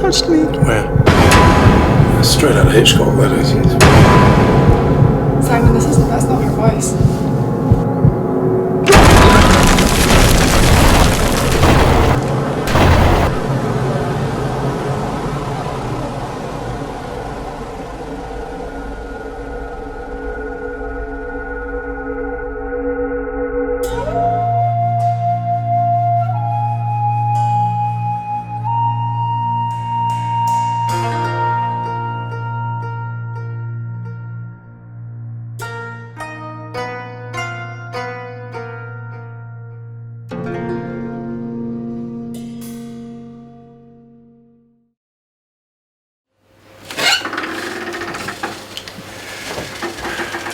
touched me. Where? Straight out of Hitchcock, that is. Simon, that's not her voice.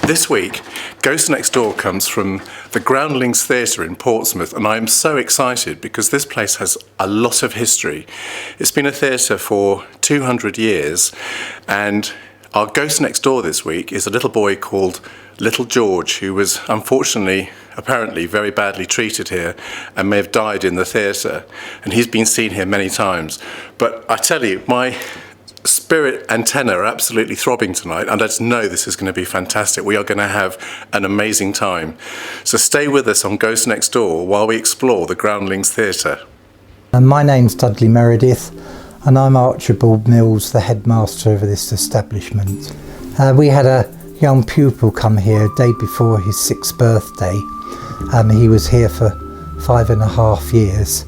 This week, Ghost Next Door comes from the Groundlings Theatre in Portsmouth, and I am so excited because this place has a lot of history. It's been a theatre for 200 years, and our Ghost Next Door this week is a little boy called Little George, who was unfortunately, apparently, very badly treated here and may have died in the theatre, and he's been seen here many times. But I tell you, my spirit antenna are absolutely throbbing tonight, and I just know this is going to be fantastic. We are going to have an amazing time. So stay with us on Ghost Next Door while we explore the Groundlings Theatre. My name's Dudley Meredith, and I'm Archibald Mills, the headmaster of this establishment. We had a young pupil come here a day before his 6th birthday. He was here for 5.5 years,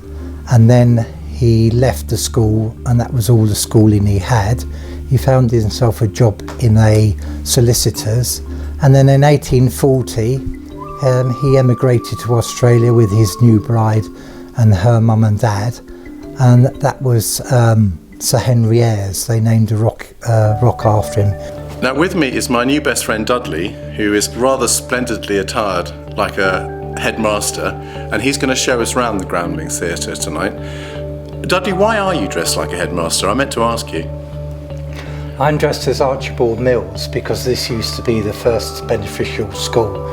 and then he left the school, and that was all the schooling he had. He found himself a job in a solicitor's, and then in 1840 he emigrated to Australia with his new bride and her mum and dad, and that was Sir Henry Ayres. They named a rock after him. Now with me is my new best friend Dudley, who is rather splendidly attired like a headmaster, and he's going to show us around the Groundlings Theatre tonight. Dudley, why are you dressed like a headmaster? I meant to ask you. I'm dressed as Archibald Mills because this used to be the first beneficial school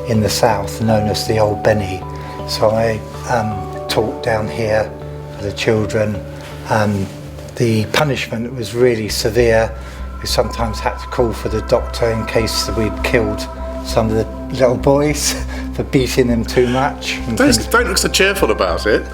in the south, known as the Old Benny. So I taught down here for the children. The punishment was really severe. We sometimes had to call for the doctor in case we'd killed some of the little boys for beating them too much. Don't look so cheerful about it.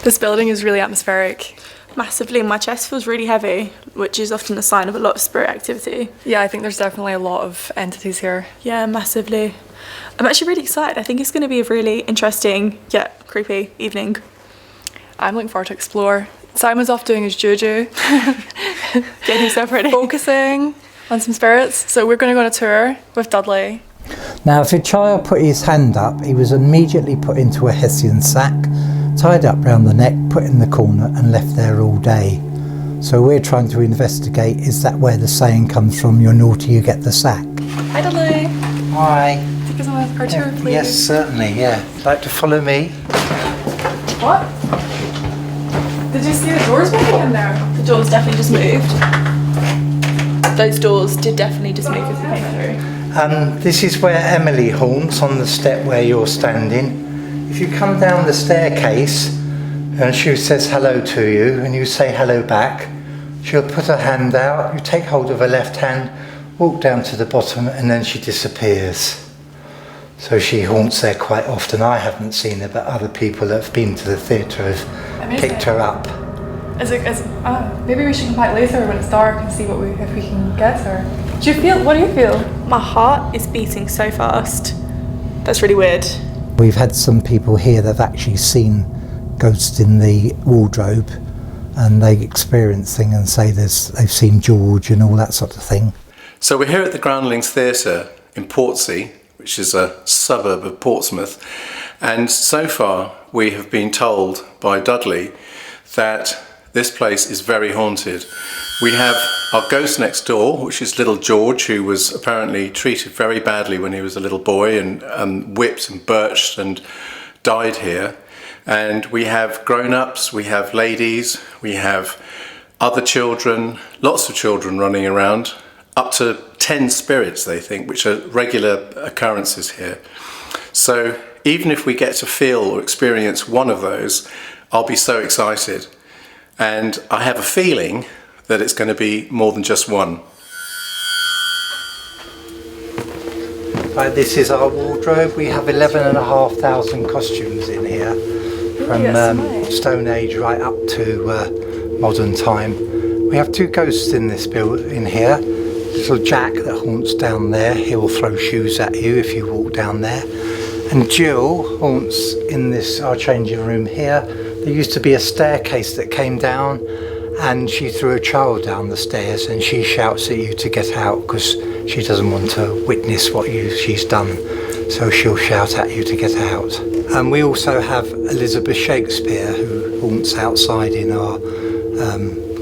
This building is really atmospheric. Massively. My chest feels really heavy, which is often a sign of a lot of spirit activity. Yeah, I think there's definitely a lot of entities here. Yeah, massively. I'm actually really excited. I think it's going to be a really interesting, yet creepy evening. I'm looking forward to explore. Simon's off doing his juju. Getting himself ready. Focusing on some spirits. So we're going to go on a tour with Dudley. Now, if a child put his hand up, he was immediately put into a Hessian sack, tied up round the neck, put in the corner and left there all day. So we're trying to investigate, is that where the saying comes from, you're naughty, you get the sack? Hi Dudley. Hi. Take us on our tour, please. Yes, certainly, yeah. Like to follow me? What? Did you see the doors moving in there? The doors definitely just moved. Those doors did definitely just move as we came through. This is where Emily haunts, on the step where you're standing. If you come down the staircase and she says hello to you and you say hello back, she'll put her hand out, you take hold of her left hand, walk down to the bottom, and then she disappears. So she haunts there quite often. I haven't seen her, but other people that have been to the theatre have picked her up. Maybe we should come back later when it's dark and see if we can get her. What do you feel? My heart is beating so fast. That's really weird. We've had some people here that have actually seen ghosts in the wardrobe, and they experience things and say they've seen George and all that sort of thing. So we're here at the Groundlings Theatre in Portsea, which is a suburb of Portsmouth, and so far we have been told by Dudley that this place is very haunted. We have our ghost next door, which is little George, who was apparently treated very badly when he was a little boy and whipped and birched and died here. And we have grown-ups, we have ladies, we have other children, lots of children running around, up to 10 spirits, they think, which are regular occurrences here. So even if we get to feel or experience one of those, I'll be so excited. And I have a feeling that it's going to be more than just one. Right, this is our wardrobe. We have 11,500 costumes in here, from Stone Age right up to modern time. We have 2 ghosts in this in here. Little Jack that haunts down there. He will throw shoes at you if you walk down there. And Jill haunts in our changing room here. There used to be a staircase that came down, and she threw a child down the stairs, and she shouts at you to get out because she doesn't want to witness what she's done. So she'll shout at you to get out. And we also have Elizabeth Shakespeare, who haunts outside in our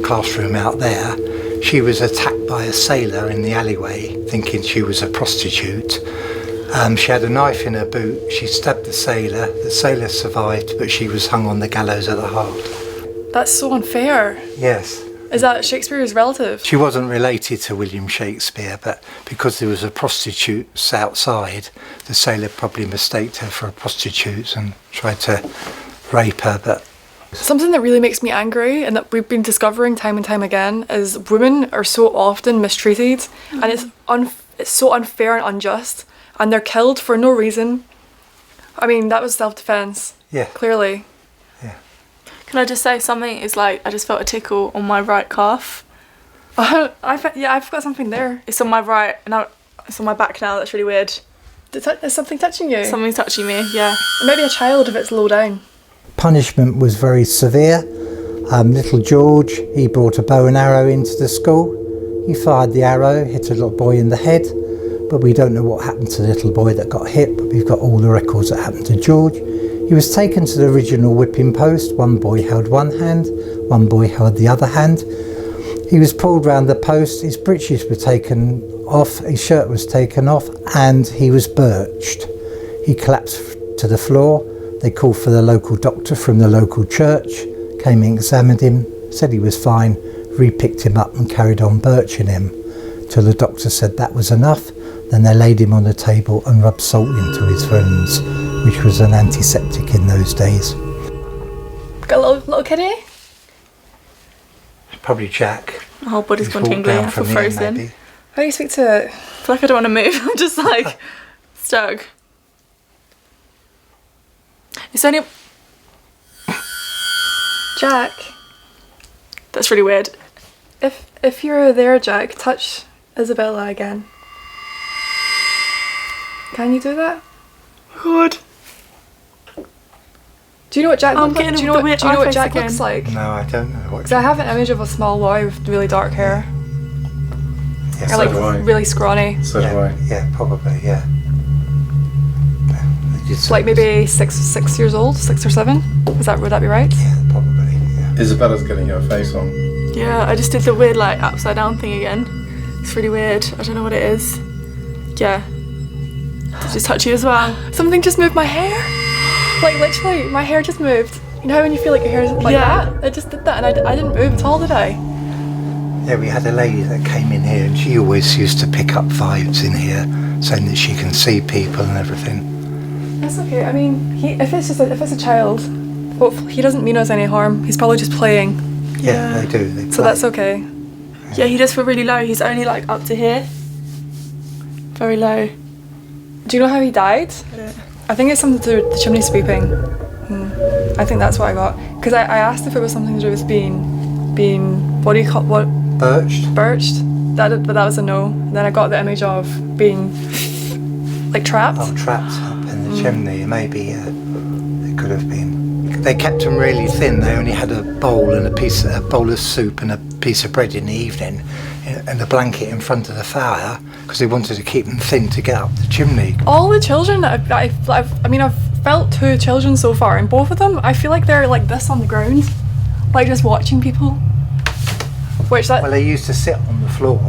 classroom out there. She was attacked by a sailor in the alleyway, thinking she was a prostitute. She had a knife in her boot. She stabbed the sailor. The sailor survived, but she was hung on the gallows of the heart. That's so unfair. Yes. Is that Shakespeare's relative? She wasn't related to William Shakespeare, but because there was a prostitute outside, the sailor probably mistaked her for a prostitute and tried to rape her. But something that really makes me angry, and that we've been discovering time and time again, is women are so often mistreated, and it's so unfair and unjust, and they're killed for no reason. I mean, that was self-defense. Yeah. Clearly. Yeah. Can I just say something is like, I just felt a tickle on my right calf. I've got something there. It's on my right, and it's on my back now. That's really weird. Is something touching you? Something's touching me, yeah. Maybe a child if it's low down. punishment was very severe. Little George, he brought a bow and arrow into the school. He fired the arrow, hit a little boy in the head, but we don't know what happened to the little boy that got hit, but we've got all the records that happened to George. He was taken to the original whipping post. One boy held one hand, one boy held the other hand. He was pulled round the post, his breeches were taken off, his shirt was taken off, and he was birched. He collapsed to the floor. They called for the local doctor from the local church, came and examined him, said he was fine, re-picked him up and carried on birching him, till the doctor said that was enough. Then they laid him on the table and rubbed salt into his wounds, which was an antiseptic in those days. Got a little kiddie? Probably Jack. My whole body's gone tingly, I feel frozen. Maybe. How do you speak to it? I feel like I don't want to move, I'm just like stuck. It's only... Jack, That's really weird. if you're there, Jack, touch Isabella again. Can you do that? God. Do you know what Jack I'm looks like? getting Do you know the what, weird do you know eye what face Jack again. looks like? No, I don't know what. Because I have an image of a small boy with really dark hair. Yeah, Or so like do I. really scrawny. So do I. Yeah, probably, yeah. They did say Like it was- maybe 6 years old, 6 or 7. Would that be right? Yeah, probably, yeah. Isabella's getting her face on. Yeah, I just did the weird like upside down thing again. It's really weird. I don't know what it is. Yeah. Did it just touch you as well? Something just moved my hair. Like literally, my hair just moved. You know how when you feel like your hair is like Yeah. that? It just did that, and I didn't move at all, did I? Yeah, we had a lady that came in here and she always used to pick up vibes in here, saying that she can see people and everything. That's okay. I mean, if it's a child, hopefully he doesn't mean us any harm. He's probably just playing. Yeah, they do. They So play. that's okay. Yeah, he does feel really low. He's only like up to here. Very low. Do you know how he died? I think it's something to do with the chimney sweeping. I think that's what I got. Because I asked if it was something to do with being what do you call what Birched? birched. But that was a no. And then I got the image of being like trapped. Oh, trapped up in the chimney. Maybe, yeah. It could have been. They kept them really thin. They only had a bowl and a bowl of soup and a piece of bread in the evening, and a blanket in front of the fire because they wanted to keep them thin to get up the chimney. All the children that I've felt 2 children so far, and both of them I feel like they're like this on the ground, like just watching people. Well, they used to sit on the floor.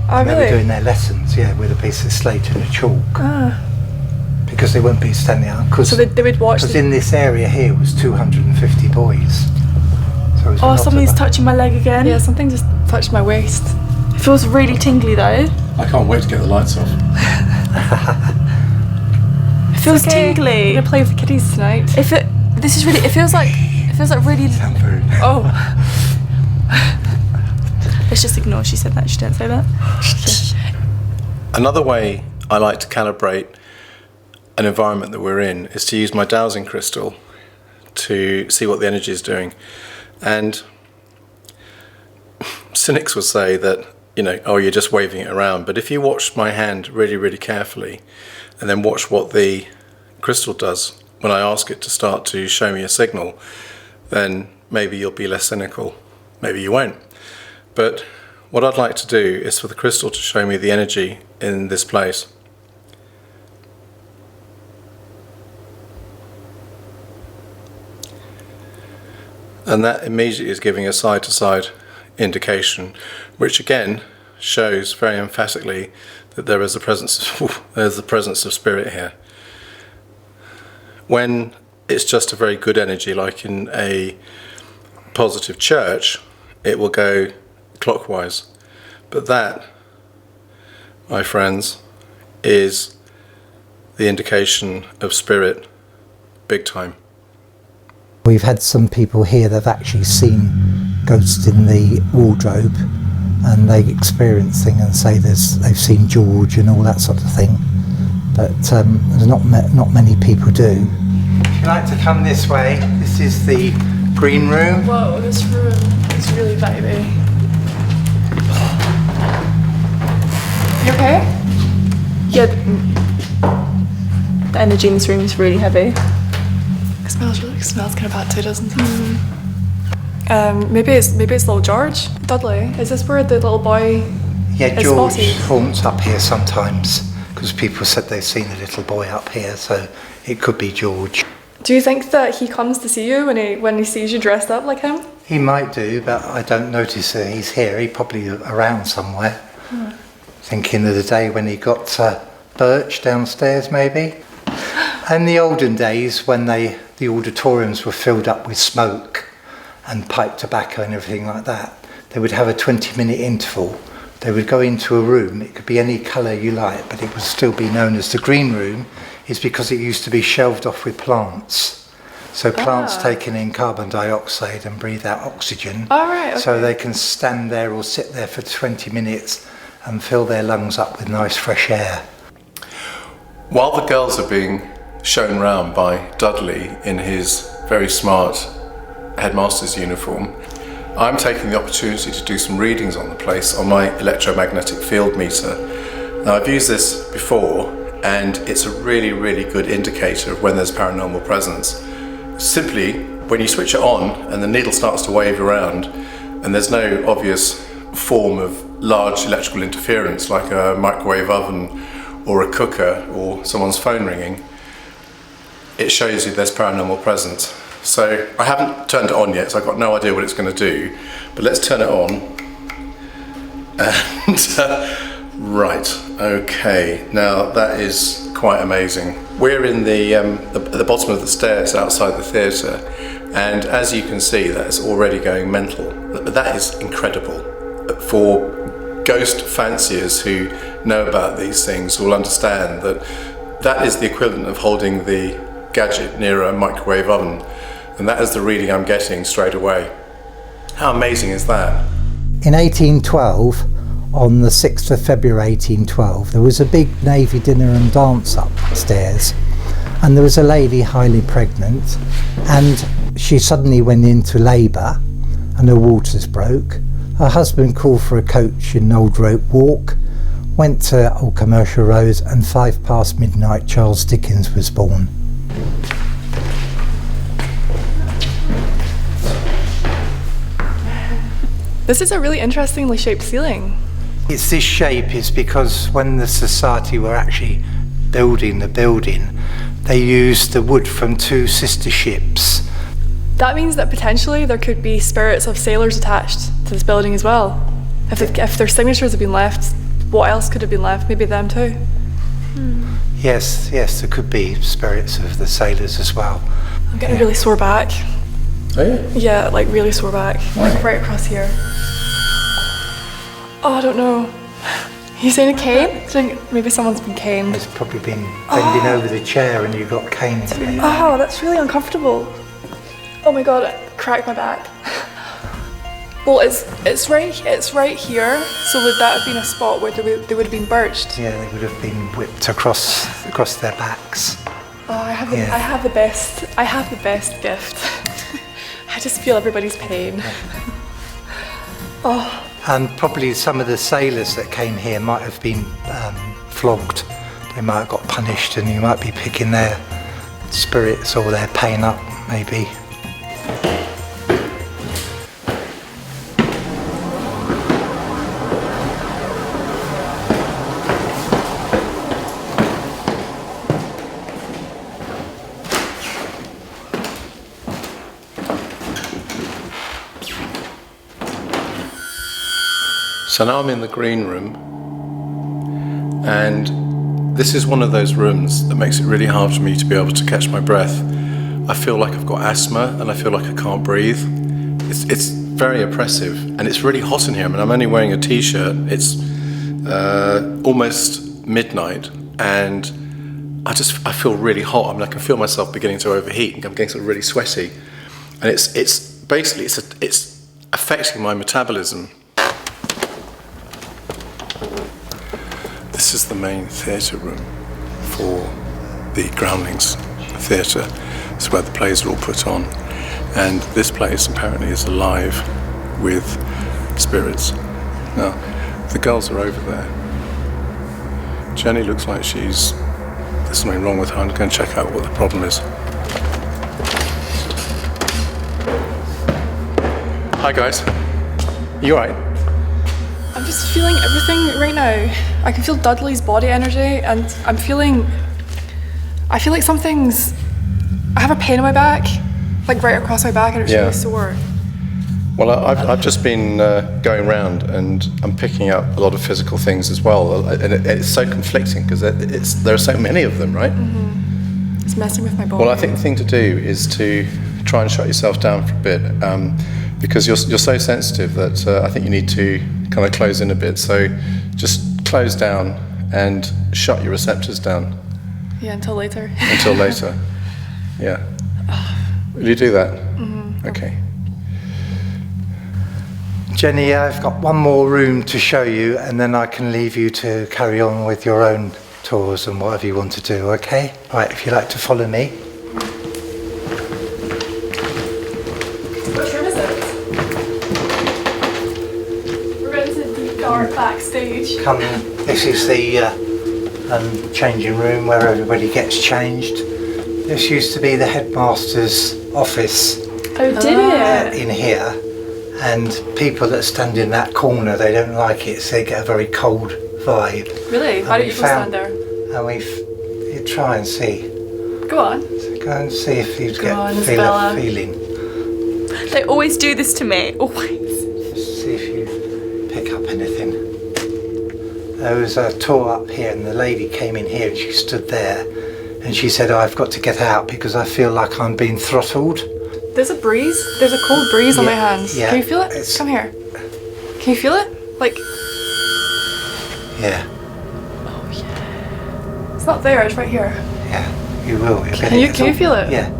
Oh They were really? doing their lessons, yeah, with a piece of slate and a chalk. Ah. because they wouldn't be standing out. So they would watch. Because in this area here was 250 boys. So Oh, something's touching my leg again. Yeah, something just touched my waist. It feels really tingly though. I can't wait to get the lights off. It feels tingly. We're gonna play with the kiddies tonight. It feels like really. Sound very Oh. Let's just ignore she said that. She didn't say that. Another way I like to calibrate an environment that we're in is to use my dowsing crystal to see what the energy is doing. And cynics would say that, oh, you're just waving it around. But if you watch my hand really, really carefully and then watch what the crystal does when I ask it to start to show me a signal, then maybe you'll be less cynical. Maybe you won't. But what I'd like to do is for the crystal to show me the energy in this place. And that immediately is giving a side-to-side indication, which again shows very emphatically that there is the presence of spirit here. When it's just a very good energy, like in a positive church, it will go clockwise. But that, my friends, is the indication of spirit, big time. We've had some people here that have actually seen ghosts in the wardrobe, and they experience things and say they've seen George and all that sort of thing. But there's not many people do. If you like to come this way, this is the green room. Whoa, this room is really vibey. You okay? Yeah. The energy in this room is really heavy. It smells kind of bad too, doesn't it? Maybe it's little George. Dudley, is this where the little boy Yeah, is George spotted? haunts up here sometimes because people said they've seen a little boy up here, so it could be George. Do you think that he comes to see you when he sees you dressed up like him? He might do, but I don't notice that he's here. He's probably around somewhere. Thinking of the day when he got Birch downstairs, maybe. In the olden days, when the auditoriums were filled up with smoke and pipe tobacco and everything like that, they would have a 20-minute interval. They would go into a room, it could be any colour you like, but it would still be known as the green room, is because it used to be shelved off with plants. So plants taking in carbon dioxide and breathe out oxygen. Oh, right, okay. So they can stand there or sit there for 20 minutes and fill their lungs up with nice fresh air. While the girls are being shown round by Dudley in his very smart headmaster's uniform, I'm taking the opportunity to do some readings on the place on my electromagnetic field meter. Now, I've used this before, and it's a really, really good indicator of when there's paranormal presence. Simply, when you switch it on and the needle starts to wave around, and there's no obvious form of large electrical interference like a microwave oven or a cooker or someone's phone ringing, it shows you there's paranormal presence. So I haven't turned it on yet, so I've got no idea what it's going to do, but let's turn it on. And right, okay, now that is quite amazing. We're in the bottom of the stairs outside the theatre, and as you can see, that's already going mental. But that is incredible. For ghost fanciers who know about these things will understand that that is the equivalent of holding the gadget near a microwave oven, and that is the reading I'm getting straight away. How amazing is that? In 1812, on the 6th of February 1812, there was a big Navy dinner and dance upstairs, and there was a lady highly pregnant, and she suddenly went into labour and her waters broke. Her husband called for a coach in Old Rope Walk, went to Old Commercial Road, and 5 past midnight Charles Dickens was born. This is a really interestingly shaped ceiling. It's this shape is because when the society were actually building the building, they used the wood from 2 sister ships. That means that potentially there could be spirits of sailors attached to this building as well. If their signatures have been left, what else could have been left? Maybe them too. Yes, there could be spirits of the sailors as well. I'm getting a really sore back. Oh yeah? Yeah, like really sore back. Like right across here. Oh, I don't know. You saying a cane? I think maybe someone's been caned. It's probably been bending over the chair and you got caned. Oh, that's really uncomfortable. Oh my god, it cracked my back. Well, it's right here. So would that have been a spot where they would have been birched? Yeah, they would have been whipped across their backs. Oh, I have the best gift. I just feel everybody's pain. Oh. And probably some of the sailors that came here might have been flogged. They might have got punished, and you might be picking their spirits or their pain up, maybe. So now I'm in the green room, and this is one of those rooms that makes it really hard for me to be able to catch my breath. I feel like I've got asthma and I feel like I can't breathe. It's very oppressive, and it's really hot in here. I mean, I'm only wearing a t-shirt. It's almost midnight, and I feel really hot. I mean, I can feel myself beginning to overheat, and I'm getting sort of really sweaty, and it's basically affecting my metabolism. This is the main theatre room for the Groundlings Theatre. It's where the plays are all put on. And this place apparently is alive with spirits. Now, the girls are over there. Jenny looks like there's something wrong with her. I'm going to check out what the problem is. Hi guys. You alright? I'm just feeling everything right now. I can feel Dudley's body energy, and I feel like I have a pain in my back, like right across my back, and it's really sore. Well, I've just been going around, and I'm picking up a lot of physical things as well, and it's so conflicting because there are so many of them, right? Mm-hmm. It's messing with my body. Well, I think the thing to do is to try and shut yourself down for a bit, because you're so sensitive that I think you need to kind of close in a bit. So just close down and shut your receptors down. Yeah, until later. Until later. Yeah. Will you do that? Mm-hmm. Okay. Jenny, I've got one more room to show you, and then I can leave you to carry on with your own tours and whatever you want to do, okay? Right, if you'd like to follow me. Which room is it? We're going to the deep dark backstage. Come, this is the changing room where everybody gets changed. This used to be the headmaster's office. Oh, did it? In here. And people that stand in that corner, they don't like it, so they get a very cold vibe. Really? Why don't you go stand there? And you try and see. Go on. So go and see if you feel Isabella. a feeling. They always do this to me, always. Just see if you pick up anything. There was a tour up here, and the lady came in here and she stood there, and she said, I've got to get out because I feel like I'm being throttled. There's a breeze. There's a cold breeze on my hands. Yeah, Can you feel it? Come here. Can you feel it? Like... Yeah. Oh, yeah. It's not there, it's right here. Yeah, you will. Can you feel it? Yeah.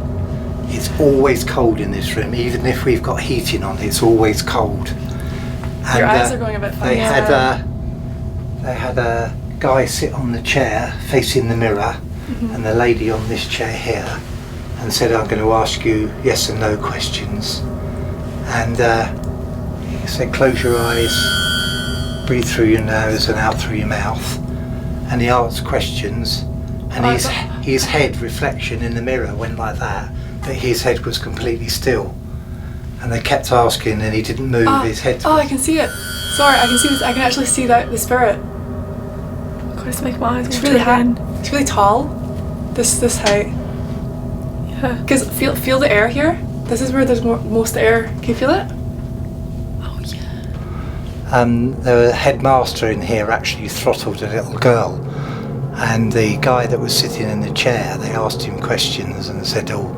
It's always cold in this room, even if we've got heating on, it's always cold. And, your eyes are going a bit funny. They had a guy sit on the chair facing the mirror, and the lady on this chair here, and said, I'm going to ask you yes and no questions. And he said, close your eyes, breathe through your nose and out through your mouth. And he asked questions, and his head reflection in the mirror went like that, but his head was completely still. And they kept asking, and he didn't move his head. Oh, I can see it. Sorry, I can see this. I can actually see the spirit. God, it's making my eyes It's water really again. It's really tall. This height. Yeah. Because feel the air here. This is where there's most air. Can you feel it? Oh yeah. The headmaster in here actually throttled a little girl, And the guy that was sitting in the chair, they asked him questions and said, "Oh,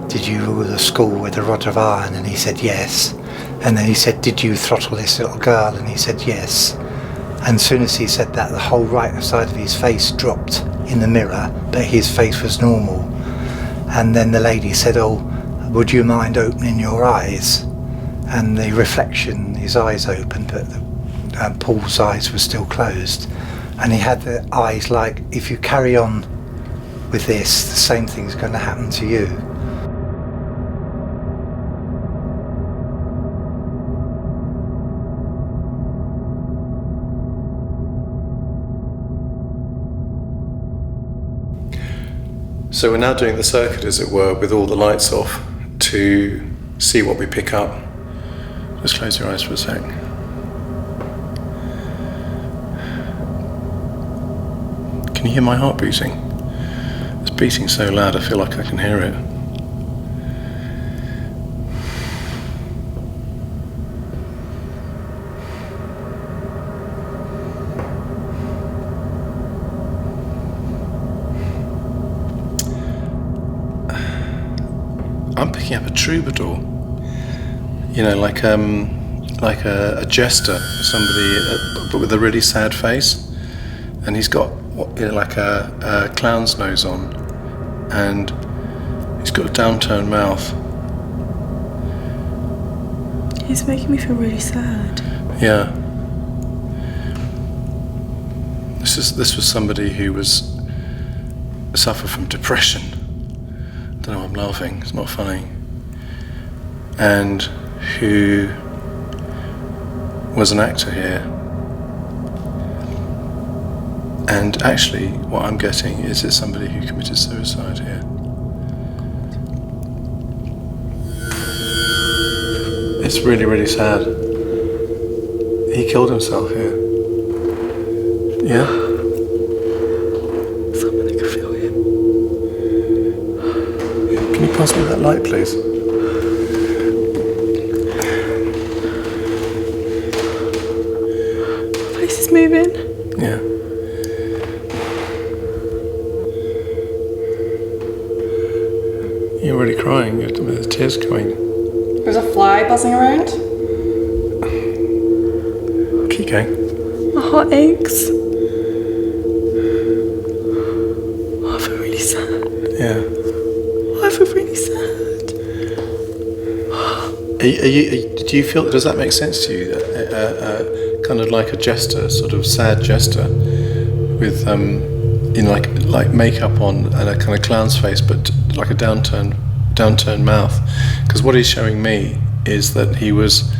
did you rule the school with a rod of iron?" And he said, "Yes." And then he said, "Did you throttle this little girl?" And he said, "Yes." And as soon as he said that, the whole right side of his face dropped in the mirror, but his face was normal. And then the lady said, "Oh, would you mind opening your eyes?" And the reflection, his eyes opened, but Paul's eyes were still closed. And he had the eyes like, if you carry on with this, the same thing's going to happen to you. So we're now doing the circuit, as it were, with all the lights off to see what we pick up. Just close your eyes for a sec. Can you hear my heart beating? It's beating so loud I feel like I can hear it. I'm picking up a troubadour. You know, like a jester, somebody, but with a really sad face, and he's got like a clown's nose on, and he's got a downturned mouth. He's making me feel really sad. Yeah. This was somebody who suffered from depression. I don't know, I'm laughing, it's not funny. And who was an actor here. And actually, what I'm getting is it's somebody who committed suicide here. It's really, really sad. He killed himself here. Yeah? Someone that can feel him. Can you pass me that light, please? My face is moving. Yeah. You're already crying, the tears coming. There's a fly buzzing around. Keep going. My heart aches. Oh, I feel really sad. Yeah. Oh, I feel really sad. Do you feel, does that make sense to you? Kind of like a jester, sort of sad jester, with like makeup on and a kind of clown's face, but like a downturned mouth. Because what he's showing me is that he was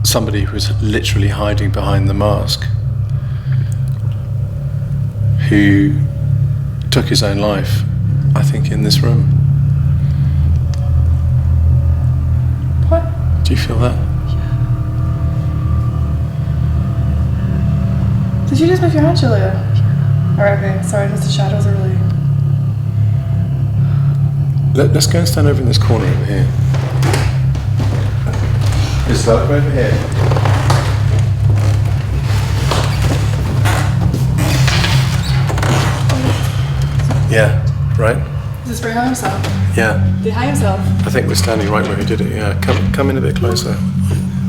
somebody who was literally hiding behind the mask, who took his own life, I think, in this room. What? Do you feel that? Did you just move your hand, Julia? Alright, okay. Sorry, just the shadows are really... Let's go and stand over in this corner over here. Isabella, come over here. Yeah, right? Is this where he hung himself? Yeah. Did he hang himself? I think we're standing right where he did it, yeah. Come in a bit closer.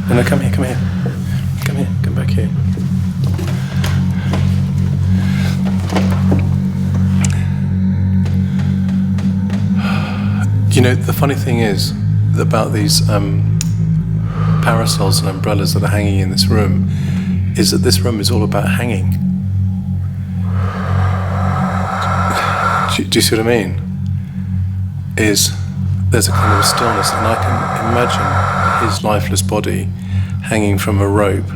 No, come here. Come here, come back here. You know, the funny thing is about these parasols and umbrellas that are hanging in this room is that this room is all about hanging. Do you see what I mean? There's a kind of stillness, and I can imagine his lifeless body hanging from a rope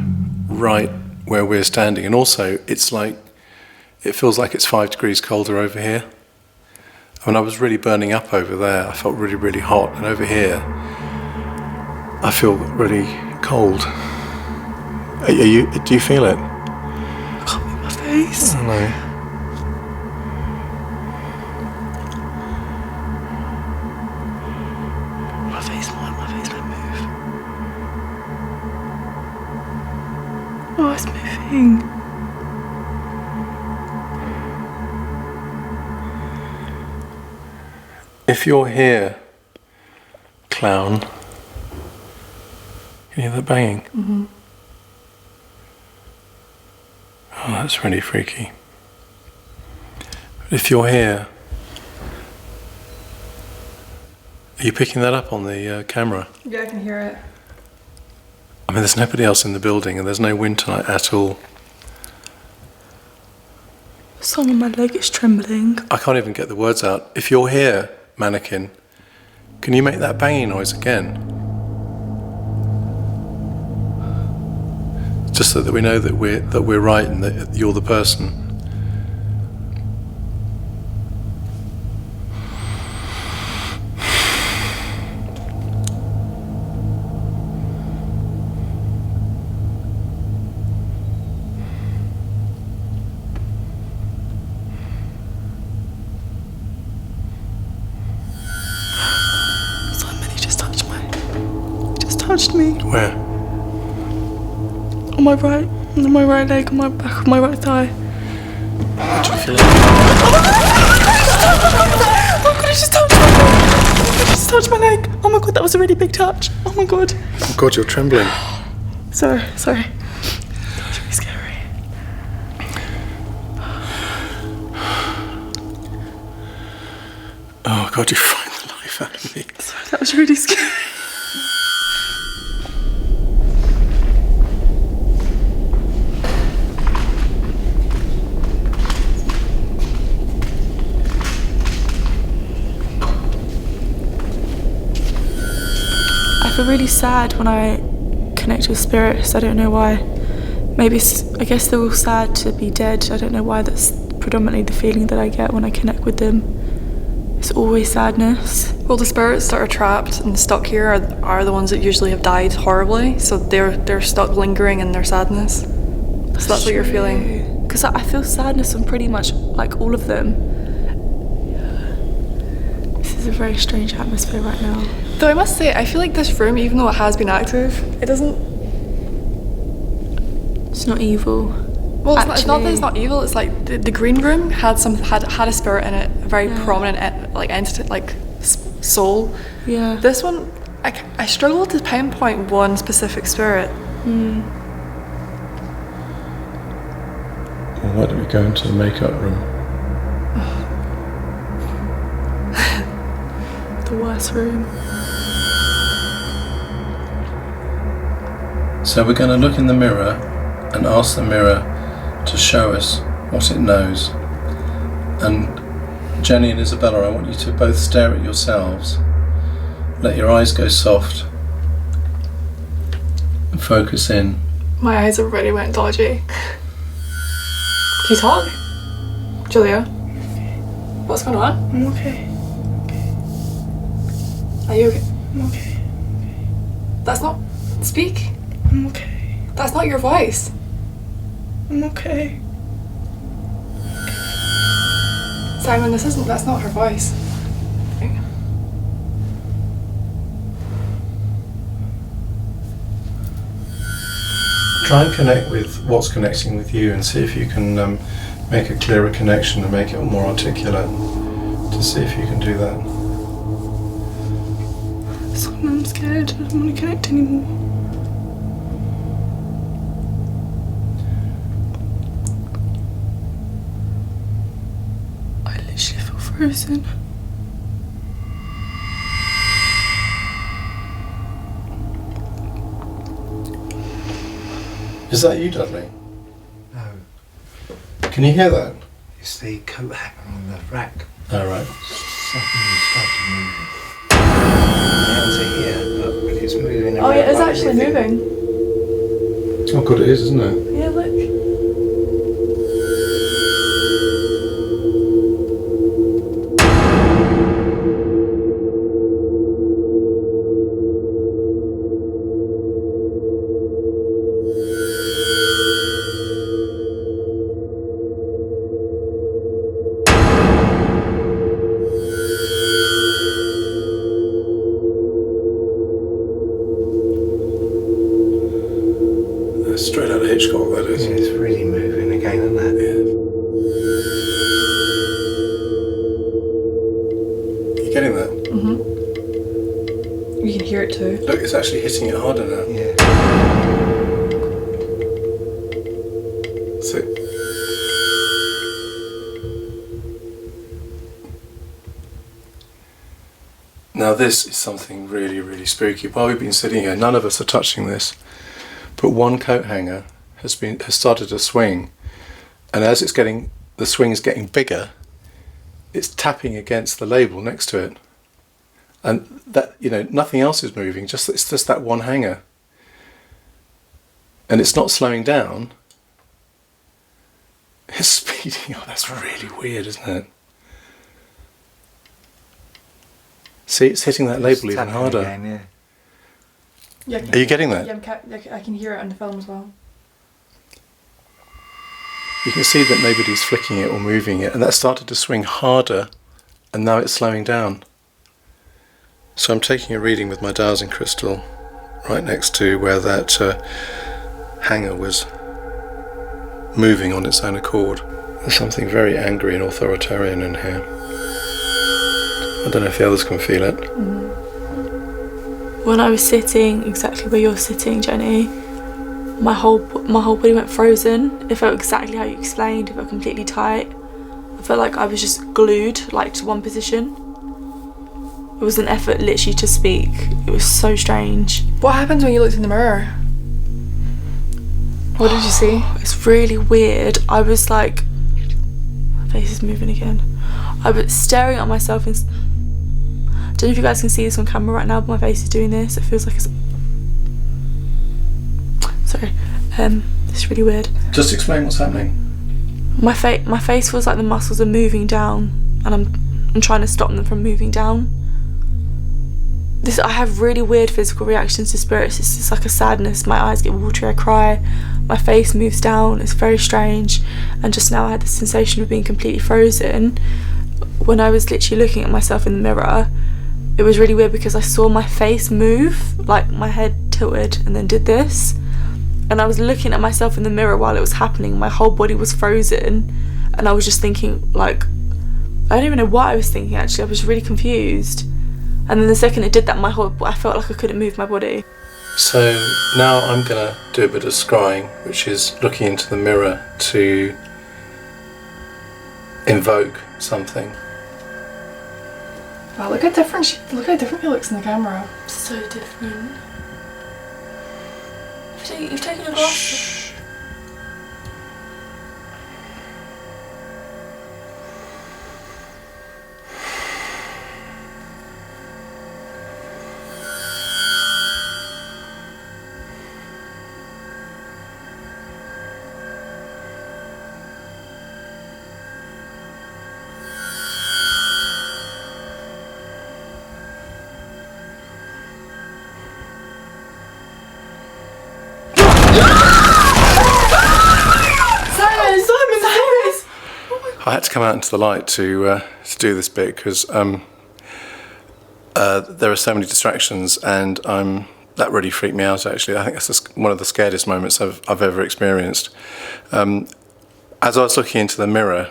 right where we're standing. And also, it feels like it's 5 degrees colder over here. When I was really burning up over there, I felt really, really hot, and over here, I feel really cold. Do you feel it? I can't move my face. I know. My face won't move. Oh, it's moving. If you're here, clown, can you hear the banging? Mm-hmm. Oh, that's really freaky. But if you're here, are you picking that up on the camera? Yeah, I can hear it. I mean, there's nobody else in the building and there's no wind tonight at all. Something in my leg is trembling. I can't even get the words out. If you're here, mannequin, can you make that banging noise again? Just so that we know that we're right and that you're the person. Somebody just touched me. Where? On my right leg, on my back of my right thigh. What do you feel like? Oh my god, it just touched my leg. Oh, it just touched my leg. Oh my god, that was a really big touch. Oh my god. Oh God, you're trembling. Sorry. That was really scary. Oh God, you frightened the life out of me. Sorry, that was really scary. I feel really sad when I connect with spirits. I don't know why. Maybe I guess they're all sad to be dead. I don't know why. That's predominantly the feeling that I get when I connect with them. It's always sadness. Well, the spirits that are trapped and stuck here are the ones that usually have died horribly, so they're stuck lingering in their sadness. So that's what you're feeling. Because I feel sadness on pretty much like all of them. This is a very strange atmosphere right now. Though I must say, I feel like this room, even though it has been active, it doesn't. It's not evil. Well, it's not that it's not evil. It's like the green room had a spirit in it, a very prominent entity, soul. Yeah. This one, I struggle to pinpoint one specific spirit. Well, why don't we go into the makeup room? The worst room. So we're going to look in the mirror and ask the mirror to show us what it knows. And Jenny and Isabella, I want you to both stare at yourselves. Let your eyes go soft and focus in. My eyes already went dodgy. Can you talk? Julia? What's going on? I'm okay. Are you okay? I'm okay. That's not... Speak. I'm okay. That's not your voice. I'm okay. Simon, that's not her voice. Try and connect with what's connecting with you and see if you can make a clearer connection and make it more articulate, to see if you can do that. I'm scared. I don't want to connect anymore. I literally feel frozen. Is that you, Dudley? No, Can you hear that? it's the coat hanger on the rack. Oh, right. Suddenly started moving. The hands are here, but it's moving around. Oh yeah, it's like actually living. moving. Oh God, it is, isn't it? Yeah, look. Straight out of Hitchcock, that is. too. Look, it's actually hitting it harder now. Yeah. So, now this is something really, really spooky. While we've been sitting here, none of us are touching this, but one coat hanger has started to swing, and as the swing is getting bigger, it's tapping against the label next to it, and that, nothing else is moving. It's just that one hanger, and it's not slowing down. It's speeding up. That's really weird, isn't it? See, it's hitting that label even harder. Again, yeah. Yeah, Are you getting that? Yeah, I can hear it on the film as well. You can see that nobody's flicking it or moving it, and that started to swing harder, and now it's slowing down. So I'm taking a reading with my dowsing crystal right next to where that hanger was moving on its own accord. There's something very angry and authoritarian in here. I don't know if the others can feel it. When I was sitting exactly where you're sitting, Jenny, my whole body went frozen. It felt exactly how you explained. It felt completely tight. I felt like I was just glued, to one position. It was an effort literally to speak. It was so strange. What happened when you looked in the mirror? What did you see? It's really weird. I was like, my face is moving again. I was staring at myself and I don't know if you guys can see this on camera right now, but my face is doing this. It feels like it's... Sorry. It's really weird. Just explain what's happening. My face feels like the muscles are moving down, and I'm trying to stop them from moving down. I have really weird physical reactions to spirits. It's just like a sadness. My eyes get watery, I cry. My face moves down. It's very strange. And just now I had the sensation of being completely frozen. When I was literally looking at myself in the mirror, it was really weird because I saw my face move, like my head tilted and then did this. And I was looking at myself in the mirror while it was happening. My whole body was frozen. And I was just thinking, I don't even know what I was thinking actually. I was really confused. And then the second it did that, I felt like I couldn't move my body. So now I'm going to do a bit of scrying, which is looking into the mirror to invoke something. Wow, look how different he looks in the camera. So different. You've taken a glass. I had to come out into the light to do this bit because there are so many distractions, and that really freaked me out actually. I think that's one of the scariest moments I've ever experienced. As I was looking into the mirror,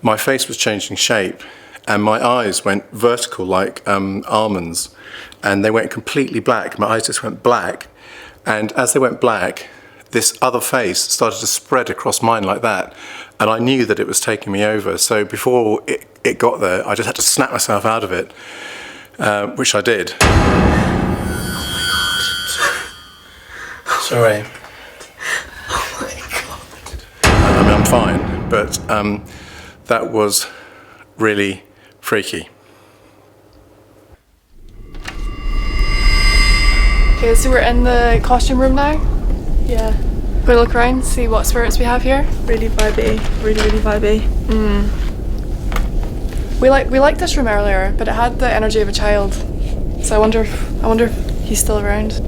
my face was changing shape and my eyes went vertical like almonds, and they went completely black. My eyes just went black, and as they went black, this other face started to spread across mine like that, and I knew that it was taking me over. So before it got there, I just had to snap myself out of it, which I did. Sorry. Oh my god. I mean, I'm fine, but that was really freaky. Okay, so we're in the costume room now. Yeah. We're gonna look around, see what spirits we have here. Really vibey. Really, really vibey. We liked this room earlier, but it had the energy of a child. So I wonder if he's still around.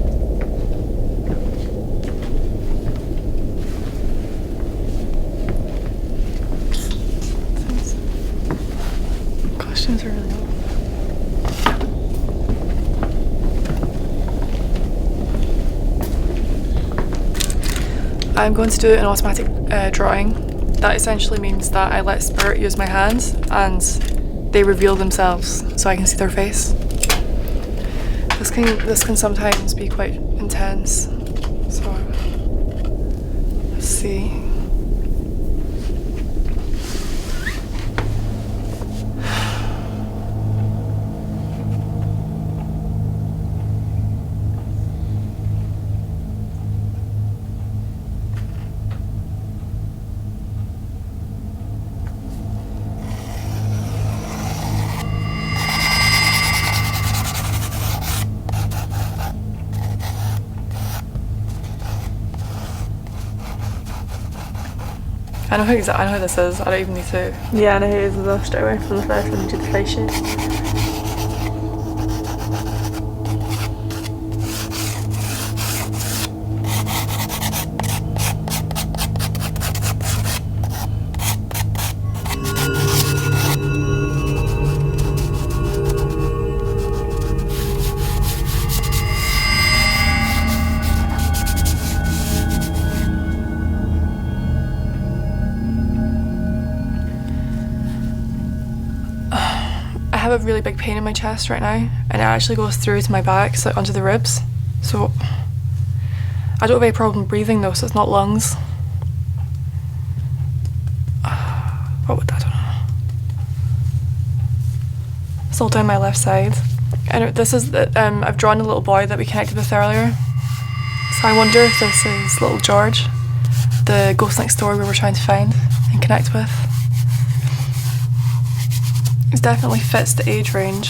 Costumes are really old. I'm going to do an automatic drawing. That essentially means that I let spirit use my hands and they reveal themselves so I can see their face. The This can sometimes be quite intense. So let's see. I know who this is. I don't even need to. Yeah, I know who it is as well, straight away from the first one to the face shape. I have a really big pain in my chest right now, and it actually goes through to my back, so onto the ribs. So I don't have any problem breathing though, so it's not lungs. What would I don't know. It's all down my left side. And this is I've drawn a little boy that we connected with earlier. So I wonder if this is little George, the ghost next door we were trying to find and connect with. It definitely fits the age range.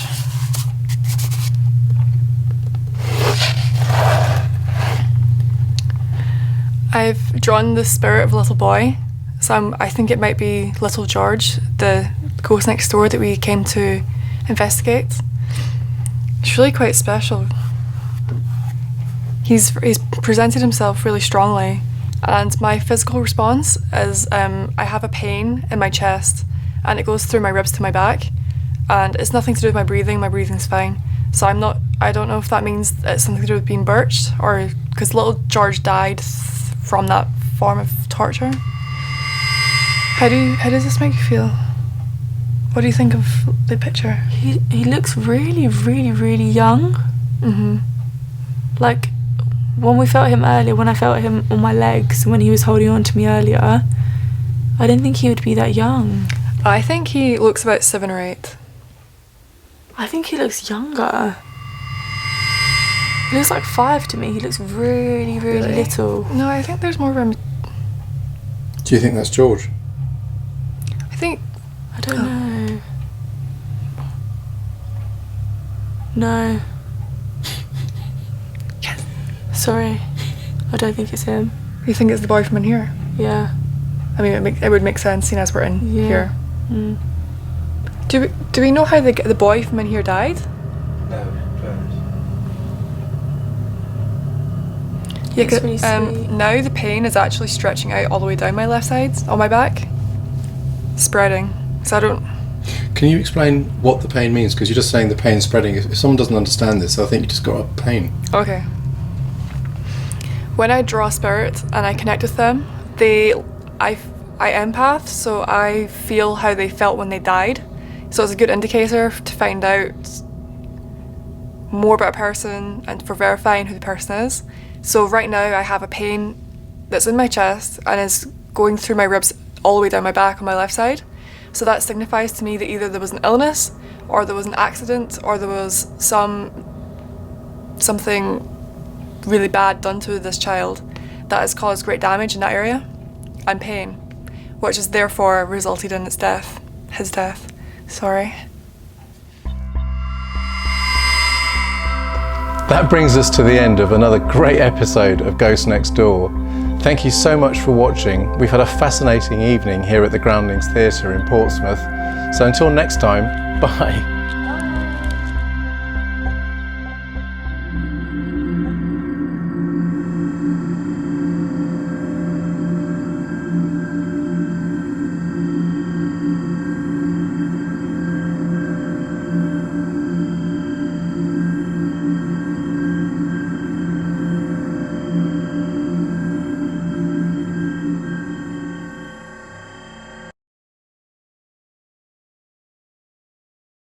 I've drawn the spirit of a little boy, so I think it might be little George, the ghost next door that we came to investigate. It's really quite special. He's presented himself really strongly, and my physical response is I have a pain in my chest, and it goes through my ribs to my back, and it's nothing to do with my breathing's fine. So I don't know if that means it's something to do with being birched, or because little George died from that form of torture. How does this make you feel? What do you think of the picture? He looks really, really, really young. Mm-hmm. Like, when we felt him earlier, when I felt him on my legs, when he was holding on to me earlier, I didn't think he would be that young. I think he looks about 7 or 8. I think he looks younger. He looks like 5 to me. He looks really, really little. No, I think there's more of a... Do you think that's George? I think... I don't know. No. Yes. Sorry. I don't think it's him. You think it's the boy from in here? Yeah. I mean, it would make sense, seeing as we're in here. Mm. Do we know how the boy from in here died? No, don't. Yeah, That's really sweet. now the pain is actually stretching out all the way down my left side, on my back. Spreading. So I don't... Can you explain what the pain means? Because you're just saying the pain's spreading. If someone doesn't understand this, I think you just got a pain. Okay. When I draw spirits and I connect with them, I empath, so I feel how they felt when they died. So it's a good indicator to find out more about a person and for verifying who the person is. So right now I have a pain that's in my chest and is going through my ribs all the way down my back on my left side. So that signifies to me that either there was an illness, or there was an accident, or there was something really bad done to this child that has caused great damage in that area and pain, which has therefore resulted in his death. Sorry. That brings us to the end of another great episode of Ghost Next Door. Thank you so much for watching. We've had a fascinating evening here at the Groundlings Theatre in Portsmouth. So until next time, bye.